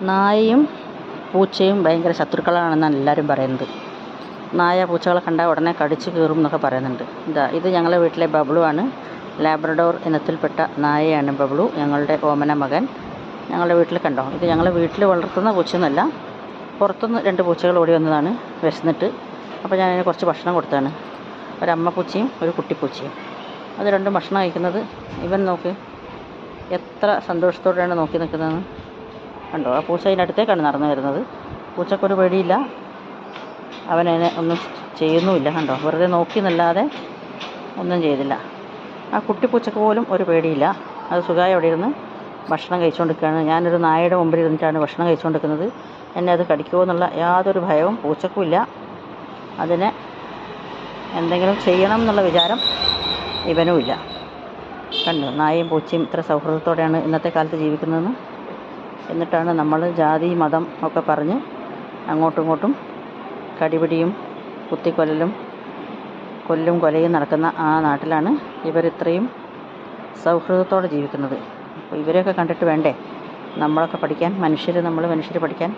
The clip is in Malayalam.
നായയും പൂച്ചയും ഭയങ്കര ശത്രുക്കളാണെന്നാണ് എല്ലാവരും പറയുന്നത്. നായ പൂച്ചകളെ കണ്ടാൽ ഉടനെ കടിച്ചു കീറും എന്നൊക്കെ പറയുന്നുണ്ട്. ഇത് ഞങ്ങളുടെ വീട്ടിലെ ബബ്ലു ആണ്. ലാബ്രഡോർ ഇനത്തിൽപ്പെട്ട നായയാണ് ബബ്ലു, ഞങ്ങളുടെ ഓമന മകൻ. ഞങ്ങളുടെ വീട്ടിൽ കണ്ടോ, ഇത് ഞങ്ങൾ വീട്ടിൽ വളർത്തുന്ന പൂച്ചയൊന്നുമല്ല, പുറത്തുനിന്ന് 2 പൂച്ചകൾ ഓടി വന്നതാണ് വിശന്നിട്ട്. അപ്പോൾ ഞാൻ അതിന് കുറച്ച് ഭക്ഷണം കൊടുത്താണ്. ഒരമ്മ പൂച്ചയും ഒരു കുട്ടിപ്പൂച്ചയും. അത് രണ്ടും ഭക്ഷണം കഴിക്കുന്നത്. ഇവൻ നോക്ക് എത്ര സന്തോഷത്തോടെയാണ് നോക്കി നിൽക്കുന്നതെന്ന് കണ്ടോ. ആ പൂച്ച അതിൻ്റെ അടുത്തേക്കാണ് നടന്നു വരുന്നത്. പൂച്ചക്കൊരു പേടിയില്ല, അവനതിനെ ഒന്നും ചെയ്യുന്നുമില്ല. കണ്ടോ, വെറുതെ നോക്കി എന്നല്ലാതെ ഒന്നും ചെയ്തില്ല. ആ കുട്ടിപ്പൂച്ചക്ക് പോലും ഒരു പേടിയില്ല. അത് സുഖമായി അവിടെ ഇരുന്ന് ഭക്ഷണം കഴിച്ചുകൊണ്ടിരിക്കുകയാണ്. ഞാനൊരു നായയുടെ മുമ്പിൽ ഇരുന്നിട്ടാണ് ഭക്ഷണം കഴിച്ചുകൊണ്ടിരിക്കുന്നത്. എന്നെ അത് കടിക്കുമോ എന്നുള്ള യാതൊരു ഭയവും പൂച്ചക്കുമില്ല. അതിനെ എന്തെങ്കിലും ചെയ്യണം എന്നുള്ള വിചാരം ഇവനുമില്ല. കണ്ടോ, നായയും പൂച്ചയും ഇത്ര സൗഹൃദത്തോടെയാണ് ഇന്നത്തെ കാലത്ത് ജീവിക്കുന്നതെന്ന്. എന്നിട്ടാണ് നമ്മൾ ജാതി മതം ഒക്കെ പറഞ്ഞ് അങ്ങോട്ടും ഇങ്ങോട്ടും കടിപിടിയും കുത്തിക്കൊല്ലലും കൊലയും നടക്കുന്ന ആ നാട്ടിലാണ് ഇവരിത്രയും സൗഹൃദത്തോടെ ജീവിക്കുന്നത്. അപ്പോൾ ഇവരെയൊക്കെ കണ്ടിട്ട് വേണ്ടേ നമ്മളൊക്കെ പഠിക്കാൻ, നമ്മൾ മനുഷ്യർ പഠിക്കാൻ.